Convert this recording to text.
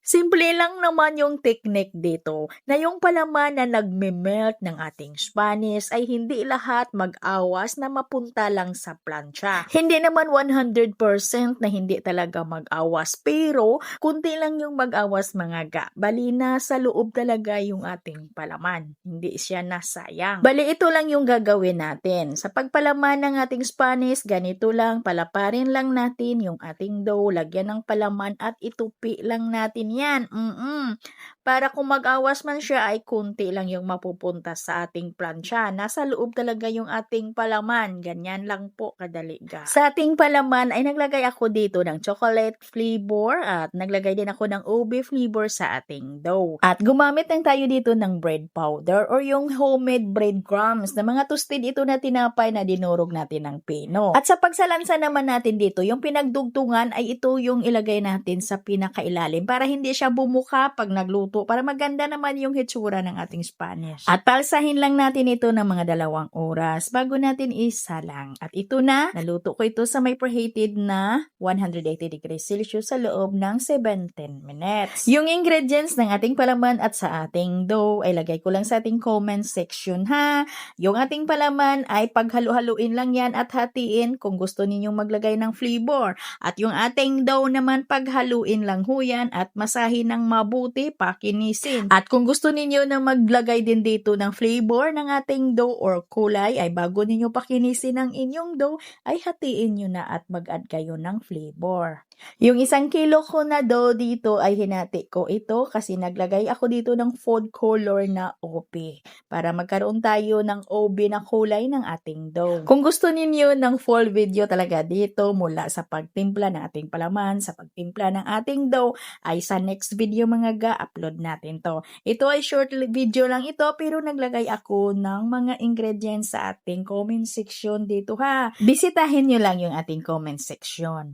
Simple lang naman yung technique dito na yung palaman na nagme-melt ng ating Spanish ay hindi lahat mag-awas na mapunta lang sa plancha. Hindi naman 100% na hindi talaga mag-awas pero kunti lang yung mag-awas mga ga. Bali na sa loob talaga yung ating palaman. Hindi siya nasayang. Bali ito lang yung gagawin natin. Sa pagpalaman ng ating Spanish, ganito lang, palaparin lang natin yung ating dough, lagyan ng palaman at itupi lang natin yan. Para kung mag-awas man siya ay kunti lang yung mapupunta sa ating plancha. Nasa loob talaga yung ating palaman. Ganyan lang po kadali ga. Sa ating palaman ay naglagay ako dito ng chocolate flavor at naglagay din ako ng ube flavor sa ating dough. At gumamit lang tayo dito ng bread powder or yung homemade breadcrumbs na mga toasted ito na tinapay na dinurog natin ng pino. At sa pagsalansa naman natin dito, yung pinagdugtungan ay ito yung ilagay natin sa pinakailalim para hindi siya bumuka pag nagluto, para maganda naman yung hitsura ng ating Spanish. At palsahin lang natin ito ng mga 2 oras bago natin isalang. At ito na, naluto ko ito sa may preheated na 180 degrees Celsius sa loob ng 17 minutes. Yung ingredients ng ating palaman at sa ating dough ay lagay ko lang sa ating comment section ha. Yung ating palaman ay paghalo-haluin lang yan at hatiin kung gusto ninyong maglagay ng flavor. At yung ating dough naman paghaluin lang ho yan at masahin ng mabuti, pakinisin. At kung gusto ninyo na maglagay din dito ng flavor ng ating dough or kulay ay bago ninyo pakinisin ang inyong dough ay hatiin nyo na at mag-add kayo ng flavor. Yung 1 kilo ko na dough dito ay hinati ko ito kasi naglagay ako dito ng food color na OP para magkaroon tayo ng OB na kulay ng ating dough. Kung gusto ninyo ng full video talaga dito mula sa pagtimpla ng ating palaman, sa pagtimpla ng ating dough ay sa next video mga ga-upload natin to. Ito ay short video lang ito pero naglagay ako ng mga ingredients sa ating comment section dito ha. Bisitahin nyo lang yung ating comment section.